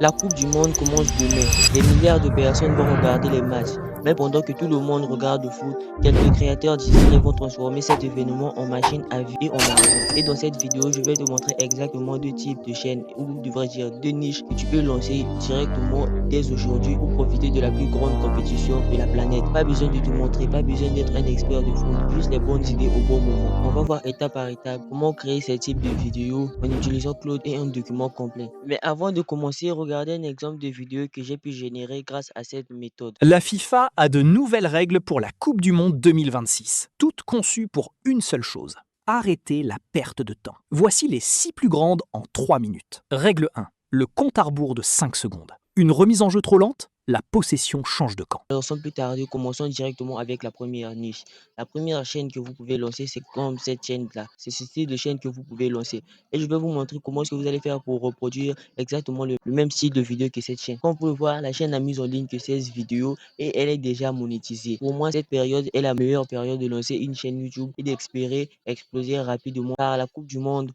La coupe du monde commence demain. Des milliards de personnes vont regarder les matchs. Mais pendant que tout le monde regarde le foot, quelques créateurs Disney vont transformer cet événement en machine à vue et en argent. Et dans cette vidéo, je vais te montrer exactement deux types de chaînes, ou devrais dire deux niches que tu peux lancer directement dès aujourd'hui pour profiter de la plus grande compétition de la planète. Pas besoin de te montrer, pas besoin d'être un expert de foot, juste les bonnes idées au bon moment. On va voir étape par étape comment créer ce type de vidéo en utilisant Claude et un document complet. Mais avant de commencer, regardez un exemple de vidéo que j'ai pu générer grâce à cette méthode. La FIFA a de nouvelles règles pour la Coupe du Monde 2026, toutes conçues pour une seule chose: arrêter la perte de temps. Voici les 6 plus grandes en 3 minutes. Règle 1. Le compte à rebours de 5 secondes. Une remise en jeu trop lente, la possession change de camp. Alors sans plus tarder, commençons directement avec la première niche. La première chaîne que vous pouvez lancer, c'est comme cette chaîne-là. C'est ce style de chaîne que vous pouvez lancer. Et je vais vous montrer comment est-ce que vous allez faire pour reproduire exactement le même style de vidéo que cette chaîne. Comme vous pouvez voir, la chaîne a mis en ligne que 16 vidéos et elle est déjà monétisée. Pour moi, cette période est la meilleure période de lancer une chaîne YouTube et d'espérer exploser rapidement. Car la Coupe du Monde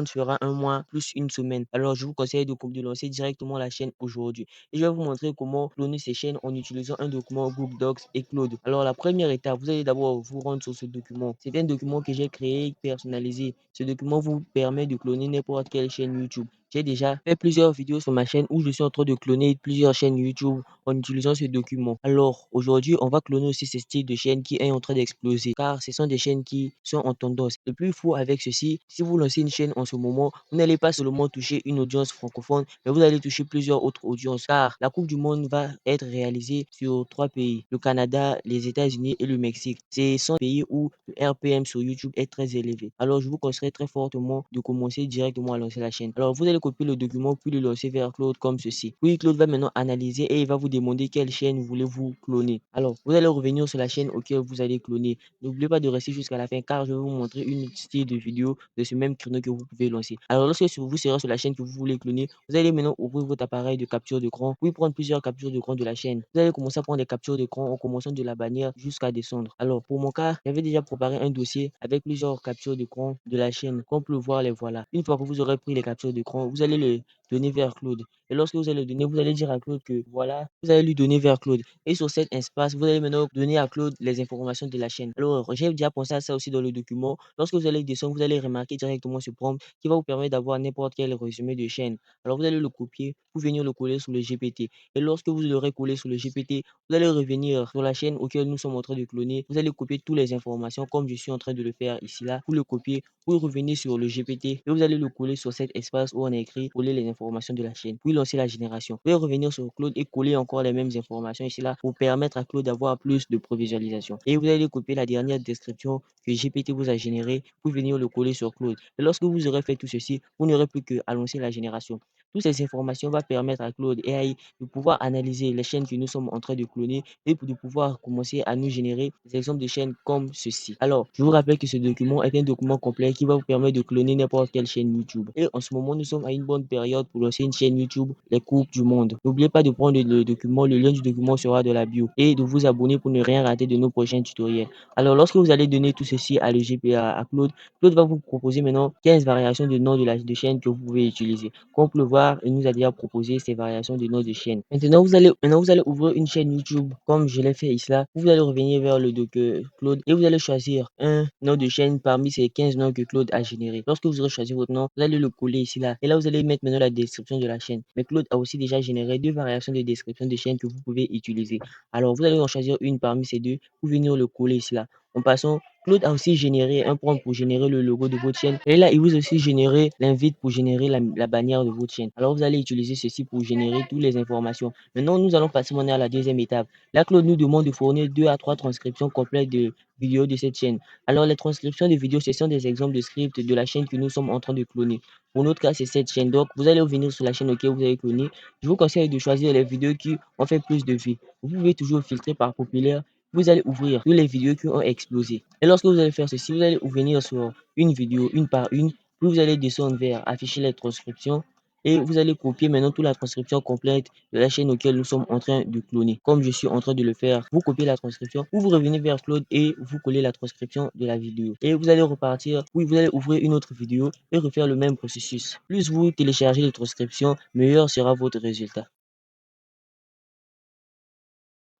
fera un mois plus une semaine. Alors je vous conseille de lancer directement la chaîne aujourd'hui. Et je vais vous montrer comment cloner ces chaînes en utilisant un document Google Docs et Claude. Alors la première étape, vous allez d'abord vous rendre sur ce document. C'est un document que j'ai créé, personnalisé. Ce document vous permet de cloner n'importe quelle chaîne YouTube. J'ai déjà fait plusieurs vidéos sur ma chaîne où je suis en train de cloner plusieurs chaînes YouTube en utilisant ce document. Alors aujourd'hui, on va cloner aussi ce style de chaîne qui est en train d'exploser car ce sont des chaînes qui sont en tendance. Le plus fou avec ceci, si vous lancez une chaîne en ce moment, vous n'allez pas seulement toucher une audience francophone, mais vous allez toucher plusieurs autres audiences car la Coupe du Monde va être réalisée sur trois pays: le Canada, les États-Unis et le Mexique. Ce sont des pays où le RPM sur YouTube est très élevé. Alors je vous conseille très fortement de commencer directement à lancer la chaîne. Alors vous allez copier le document puis le lancer vers Claude comme ceci. Puis Claude va maintenant analyser et il va vous demander quelle chaîne voulez-vous cloner. Alors vous allez revenir sur la chaîne auquel vous allez cloner. N'oubliez pas de rester jusqu'à la fin car je vais vous montrer une style de vidéo de ce même créneau que vous pouvez lancer. Alors lorsque vous serez sur la chaîne que vous voulez cloner, vous allez maintenant ouvrir votre appareil de capture d'écran, puis prendre plusieurs captures d'écran de la chaîne. Vous allez commencer à prendre des captures d'écran en commençant de la bannière jusqu'à descendre. Alors pour mon cas, j'avais déjà préparé un dossier avec plusieurs captures d'écran de la chaîne. Comme vous pouvez voir, les voilà. Une fois que vous aurez pris les captures d'écran, vous allez les donner vers Claude. Et lorsque vous allez le donner, vous allez dire à Claude que voilà, vous allez lui donner vers Claude. Et sur cet espace, vous allez maintenant donner à Claude les informations de la chaîne. Alors, j'ai déjà pensé à ça aussi dans le document. Lorsque vous allez descendre, vous allez remarquer directement ce prompt qui va vous permettre d'avoir n'importe quel résumé de chaîne. Alors, vous allez le copier pour venir le coller sur le GPT. Et lorsque vous l'aurez collé sur le GPT, vous allez revenir sur la chaîne auquel nous sommes en train de cloner. Vous allez copier toutes les informations comme je suis en train de le faire ici là. Vous le copiez, vous revenez sur le GPT et vous allez le coller sur cet espace où on a écrit coller les informations de la chaîne. Puis lancer la génération. Vous allez revenir sur Claude et coller encore les mêmes informations ici là pour permettre à Claude d'avoir plus de prévisualisation. Et vous allez copier la dernière description que GPT vous a générée pour venir le coller sur Claude. Et lorsque vous aurez fait tout ceci, vous n'aurez plus qu'à lancer la génération. Toutes ces informations vont permettre à Claude AI de pouvoir analyser les chaînes que nous sommes en train de cloner et de pouvoir commencer à nous générer des exemples de chaînes comme ceci. Alors, je vous rappelle que ce document est un document complet qui va vous permettre de cloner n'importe quelle chaîne YouTube. Et en ce moment, nous sommes à une bonne période pour lancer une chaîne YouTube, les Coupes du Monde. N'oubliez pas de prendre le document, le lien du document sera dans la bio et de vous abonner pour ne rien rater de nos prochains tutoriels. Alors, lorsque vous allez donner tout ceci à le GPA, à Claude, Claude va vous proposer maintenant 15 variations de nom de chaîne que vous pouvez utiliser. Comme vous pouvez le voir, il nous a déjà proposé ces variations de nom de chaîne. Maintenant, vous allez ouvrir une chaîne YouTube comme je l'ai fait ici là. Vous allez revenir vers le doc Claude et vous allez choisir un nom de chaîne parmi ces 15 noms que Claude a générés. Lorsque vous aurez choisi votre nom, vous allez le coller ici là. Et là, vous allez mettre maintenant la description de la chaîne. Mais Claude a aussi déjà généré deux variations de description de chaîne que vous pouvez utiliser. Alors, vous allez en choisir une parmi ces deux pour venir le coller ici là. En passant, Claude a aussi généré un prompt pour générer le logo de votre chaîne. Et là, il vous a aussi généré l'invite pour générer la bannière de votre chaîne. Alors, vous allez utiliser ceci pour générer toutes les informations. Maintenant, nous allons passer maintenant à la deuxième étape. Là, Claude nous demande de fournir 2 à 3 transcriptions complètes de vidéos de cette chaîne. Alors, les transcriptions de vidéos, ce sont des exemples de scripts de la chaîne que nous sommes en train de cloner. Pour notre cas, c'est cette chaîne. Donc, vous allez revenir sur la chaîne auquel vous avez cloné. Je vous conseille de choisir les vidéos qui ont fait plus de vues. Vous pouvez toujours filtrer par populaire. Vous allez ouvrir toutes les vidéos qui ont explosé. Et lorsque vous allez faire ceci, vous allez venir sur une vidéo, une par une, puis vous allez descendre vers afficher les transcriptions. et vous allez copier maintenant toute la transcription complète de la chaîne auquel nous sommes en train de cloner. Comme je suis en train de le faire, vous copiez la transcription ou vous revenez vers Claude et vous collez la transcription de la vidéo. Et vous allez repartir, oui, vous allez ouvrir une autre vidéo et refaire le même processus. Plus vous téléchargez les transcriptions, meilleur sera votre résultat.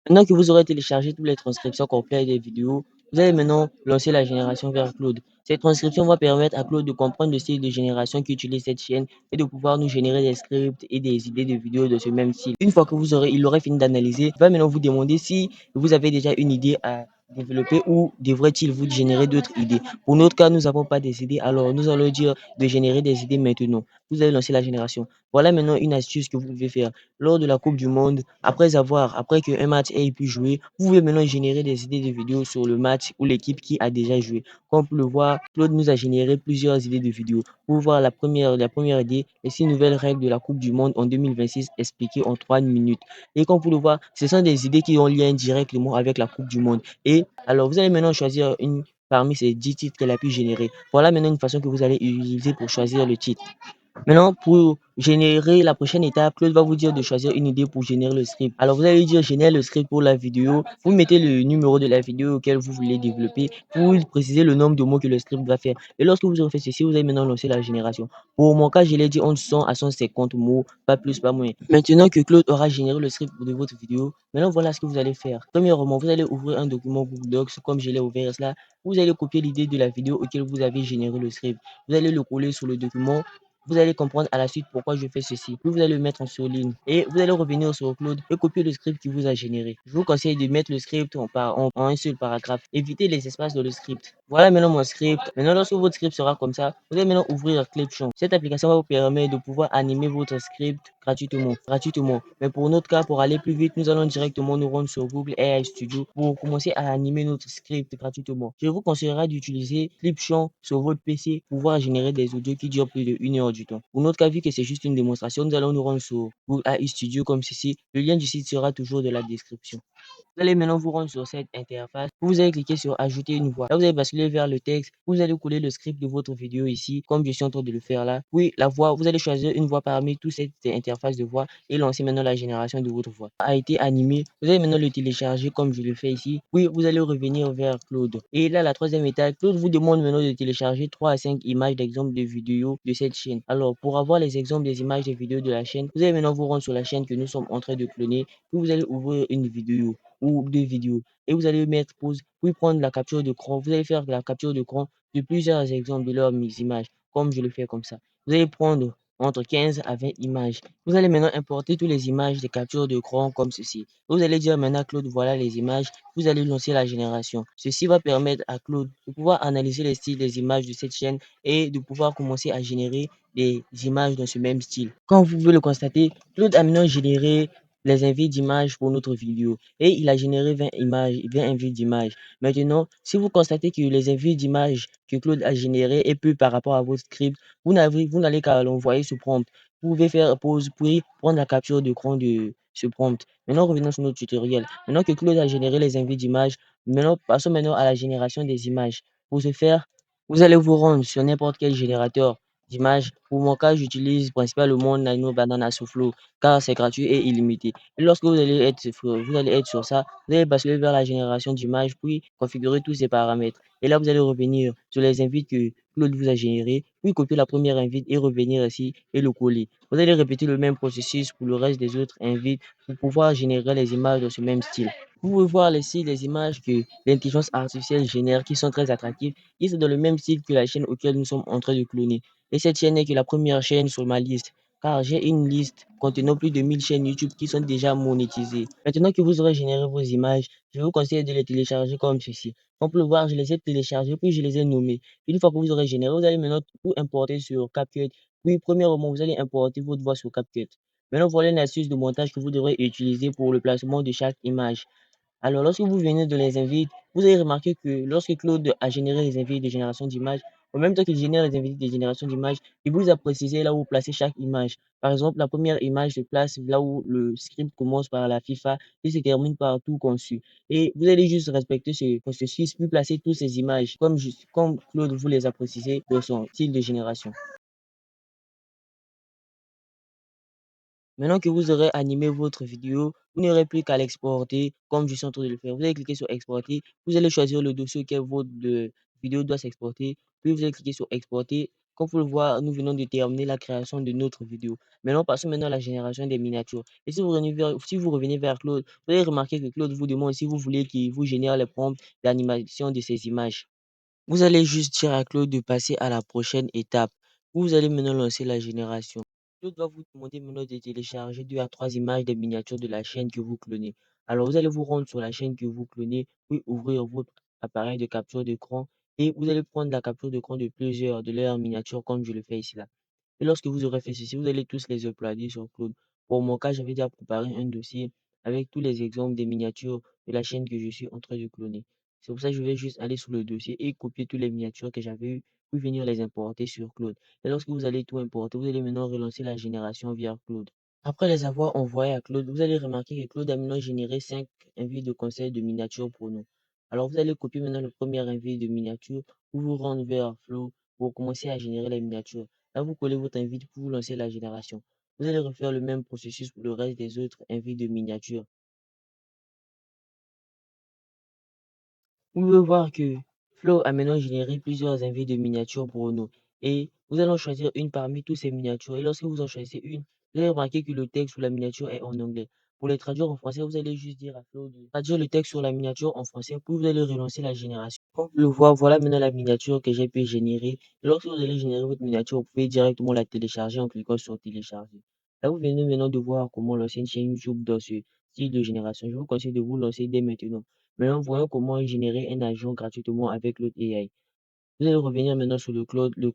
Maintenant que vous aurez téléchargé toutes les transcriptions complètes des vidéos, vous allez maintenant lancer la génération vers Claude. Cette transcription va permettre à Claude de comprendre le style de génération qu'utilise cette chaîne et de pouvoir nous générer des scripts et des idées de vidéos de ce même style. Une fois que il aurait fini d'analyser, il va maintenant vous demander si vous avez déjà une idée à développer ou devrait-il vous générer d'autres idées. Pour notre cas, nous n'avons pas des idées, alors nous allons dire de générer des idées maintenant. Vous allez lancer la génération. Voilà maintenant une astuce que vous pouvez faire lors de la Coupe du Monde, après qu'un match ait pu jouer, vous pouvez maintenant générer des idées de vidéos sur le match ou l'équipe qui a déjà joué. Comme vous pouvez le voir, Claude nous a généré plusieurs idées de vidéos. Pour voir la première idée, les 6 nouvelles règles de la Coupe du Monde en 2026 expliquées en 3 minutes. Et comme vous pouvez le voir, ce sont des idées qui ont lien directement avec la Coupe du Monde. Et alors, vous allez maintenant choisir une parmi ces 10 titres qu'elle a pu générer. Voilà maintenant une façon que vous allez utiliser pour choisir le titre. Maintenant, pour générer la prochaine étape, Claude va vous dire de choisir une idée pour générer le script. Alors, vous allez dire générer le script pour la vidéo. Vous mettez le numéro de la vidéo auquel vous voulez développer. Vous précisez le nombre de mots que le script va faire. Et lorsque vous aurez fait ceci, vous allez maintenant lancer la génération. Pour mon cas, je l'ai dit entre 100 à 150 mots, pas plus, pas moins. Maintenant que Claude aura généré le script de votre vidéo, maintenant voilà ce que vous allez faire. Premièrement, vous allez ouvrir un document Google Docs comme je l'ai ouvert là. Vous allez copier l'idée de la vidéo auquel vous avez généré le script. Vous allez le coller sur le document. Vous allez comprendre à la suite pourquoi je fais ceci. Puis vous allez le mettre en surligne et vous allez revenir sur Claude et copier le script qui vous a généré. Je vous conseille de mettre le script en un seul paragraphe. Évitez les espaces dans le script. Voilà maintenant mon script. Maintenant, lorsque votre script sera comme ça, vous allez maintenant ouvrir Clipchamp. Cette application va vous permettre de pouvoir animer votre script gratuitement. Mais pour notre cas, pour aller plus vite, nous allons directement nous rendre sur Google AI Studio pour commencer à animer notre script gratuitement. Je vous conseillerais d'utiliser Clipchamp sur votre PC pour pouvoir générer des audios qui durent plus de 1 heure du temps. Pour notre cas, vu que c'est juste une démonstration, nous allons nous rendre sur Google AI Studio comme ceci. Le lien du site sera toujours dans la description. Vous allez maintenant vous rendre sur cette interface. Vous allez cliquer sur ajouter une voix. Là, vous allez basculer vers le texte. Vous allez coller le script de votre vidéo ici, comme je suis en train de le faire là. Puis la voix, vous allez choisir une voix parmi toutes cette interface de voix et lancer maintenant la génération de votre voix. A été animé. Vous allez maintenant le télécharger comme je le fais ici. Puis vous allez revenir vers Claude. Et là, la troisième étape, Claude vous demande maintenant de télécharger 3 à 5 images d'exemples de vidéos de cette chaîne. Alors, pour avoir les exemples des images des vidéos de la chaîne, vous allez maintenant vous rendre sur la chaîne que nous sommes en train de cloner. Puis vous allez ouvrir une vidéo ou 2 vidéos et vous allez mettre pause, puis prendre la capture d'écran. Vous allez faire la capture d'écran de plusieurs exemples de leurs images, comme je le fais comme ça. Vous allez prendre entre 15 à 20 images. Vous allez maintenant importer toutes les images des captures d'écran comme ceci. Vous allez dire maintenant à Claude, voilà les images. Vous allez lancer la génération. Ceci va permettre à Claude de pouvoir analyser les styles des images de cette chaîne et de pouvoir commencer à générer des images dans ce même style. Comme vous pouvez le constater, Claude a maintenant généré les envies d'images pour notre vidéo et il a généré 20 images, 20 envies d'images. Maintenant, si vous constatez que les envies d'images que Claude a générées est peu par rapport à votre script, vous n'allez qu'à l'envoyer ce prompt. Vous pouvez faire pause, puis prendre la capture d'écran de ce prompt. Maintenant, revenons sur notre tutoriel. Maintenant que Claude a généré les envies d'images, maintenant, passons maintenant à la génération des images. Pour ce faire, vous allez vous rendre sur n'importe quel générateur d'images. Pour mon cas, j'utilise principalement Nano Banana Soufflo car c'est gratuit et illimité. Et lorsque vous allez être sur ça, vous allez basculer vers la génération d'images, puis configurer tous ces paramètres. Et là, vous allez revenir sur les invites que Claude vous a générés, puis copier la première invite et revenir ici et le coller. Vous allez répéter le même processus pour le reste des autres invites pour pouvoir générer les images dans ce même style. Vous pouvez voir ici les images que l'intelligence artificielle génère qui sont très attractives et c'est dans le même style que la chaîne auquel nous sommes en train de cloner. Et cette chaîne n'est que la première chaîne sur ma liste car j'ai une liste contenant plus de 1000 chaînes YouTube qui sont déjà monétisées. Maintenant que vous aurez généré vos images, je vous conseille de les télécharger comme ceci. On peut le voir, je les ai téléchargées puis je les ai nommées. Une fois que vous aurez généré, vous allez maintenant tout importer sur CapCut. Puis, premièrement, vous allez importer votre voix sur CapCut. Maintenant, voilà une astuce de montage que vous devrez utiliser pour le placement de chaque image. Alors, lorsque vous venez de les invites, vous avez remarqué que lorsque Claude a généré les invites de génération d'images, en même temps qu'il génère les invites de génération d'images, il vous a précisé là où vous placez chaque image. Par exemple, la première image se place là où le script commence par la FIFA et se termine par tout conçu. Et vous allez juste respecter ce processus, puis placer toutes ces images comme Claude vous les a précisées dans son style de génération. Maintenant que vous aurez animé votre vidéo, vous n'aurez plus qu'à l'exporter comme je suis en train de le faire. Vous allez cliquer sur exporter, vous allez choisir le dossier auquel votre vidéo doit s'exporter, puis vous allez cliquer sur exporter. Comme vous le voyez, nous venons de terminer la création de notre vidéo. Maintenant, passons maintenant à la génération des miniatures. Et si vous revenez vers Claude, vous allez remarquer que Claude vous demande si vous voulez qu'il vous génère les prompts d'animation de ces images. Vous allez juste dire à Claude de passer à la prochaine étape. Vous allez maintenant lancer la génération. Claude va vous demander maintenant de télécharger 2 à 3 images des miniatures de la chaîne que vous clonez. Alors, vous allez vous rendre sur la chaîne que vous clonez, puis ouvrir votre appareil de capture d'écran et vous allez prendre la capture d'écran de plusieurs de leurs miniatures comme je le fais ici là. Et lorsque vous aurez fait ceci, vous allez tous les uploader sur Claude. Pour mon cas, j'avais déjà préparé un dossier avec tous les exemples des miniatures de la chaîne que je suis en train de cloner. C'est pour ça que je vais juste aller sur le dossier et copier toutes les miniatures que j'avais eues, puis venir les importer sur Claude. Et lorsque vous allez tout importer, vous allez maintenant relancer la génération via Claude. Après les avoir envoyés à Claude, vous allez remarquer que Claude a maintenant généré 5 invites de conseil de miniatures pour nous. Alors vous allez copier maintenant le premier invite de miniature, vous vous rendre vers Flow pour commencer à générer les miniatures. Là, vous collez votre invite pour vous lancer la génération. Vous allez refaire le même processus pour le reste des autres invites de miniatures. Vous pouvez voir que Flow a maintenant généré plusieurs invites de miniatures pour nous. Et vous allez en choisir une parmi toutes ces miniatures. Et lorsque vous en choisissez une, vous allez remarquer que le texte sur la miniature est en anglais. Pour les traduire en français, vous allez juste dire à Flow de traduire le texte sur la miniature en français, puis vous allez relancer la génération. Comme vous le voyez, voilà maintenant la miniature que j'ai pu générer. Et lorsque vous allez générer votre miniature, vous pouvez directement la télécharger en cliquant sur télécharger. Là, vous venez maintenant de voir comment lancer une chaîne YouTube dans ce style de génération. Je vous conseille de vous lancer dès maintenant. Maintenant, voyons comment générer un agent gratuitement avec l'autre AI. Vous allez revenir maintenant sur le cloud, le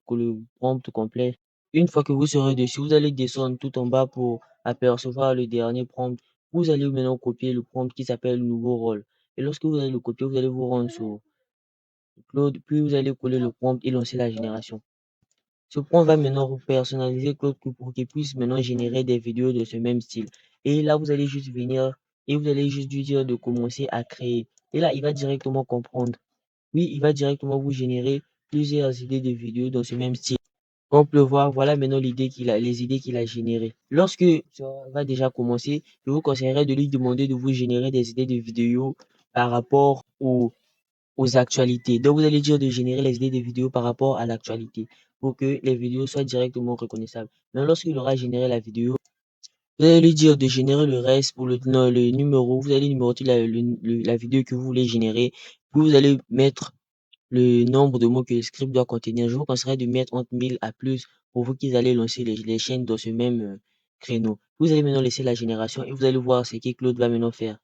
prompt complet. Une fois que vous serez dessus, vous allez descendre tout en bas pour apercevoir le dernier prompt. Vous allez maintenant copier le prompt qui s'appelle nouveau rôle. Et lorsque vous allez le copier, vous allez vous rendre sur Claude, puis vous allez coller le prompt et lancer la génération. Ce prompt va maintenant personnaliser Claude pour qu'il puisse maintenant générer des vidéos de ce même style. Et là, vous allez juste venir et vous allez juste lui dire de commencer à créer. Et là, il va directement comprendre. Oui, il va directement vous générer plusieurs idées de vidéos dans ce même style. Comme on peut le voir, voilà maintenant les idées qu'il a générées. Lorsque ça va déjà commencer, je vous conseillerais de lui demander de vous générer des idées de vidéos par rapport aux actualités. Donc, vous allez dire de générer les idées de vidéos par rapport à l'actualité pour que les vidéos soient directement reconnaissables. Mais lorsqu'il aura généré la vidéo, vous allez lui dire de générer le reste pour le numéro. Vous allez numéroter la vidéo que vous voulez générer. Puis vous allez mettre le nombre de mots que le script doit contenir. Je vous conseillerais de mettre entre 1000 à plus pour vous qu'ils allez lancer les chaînes dans ce même créneau. Vous allez maintenant laisser la génération et vous allez voir ce que Claude va maintenant faire.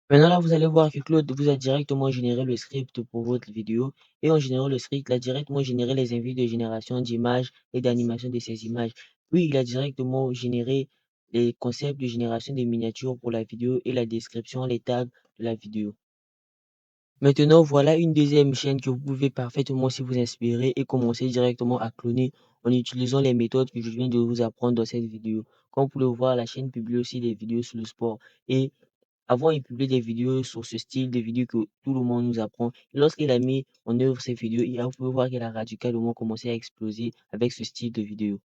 Maintenant là, vous allez voir que Claude vous a directement généré le script pour votre vidéo et en générant le script, il a directement généré les invites de génération d'images et d'animation de ces images. Puis il a directement généré les concepts de génération des miniatures pour la vidéo et la description, les tags de la vidéo. Maintenant, voilà une deuxième chaîne que vous pouvez parfaitement aussi vous inspirer et commencer directement à cloner en utilisant les méthodes que je viens de vous apprendre dans cette vidéo. Comme vous pouvez le voir, la chaîne publie aussi des vidéos sur le sport et avant, il publiait des vidéos sur ce style de vidéos que tout le monde nous apprend. Et lorsqu'il a mis en œuvre ces vidéos, vous pouvez voir qu'elle a radicalement commencé à exploser avec ce style de vidéo.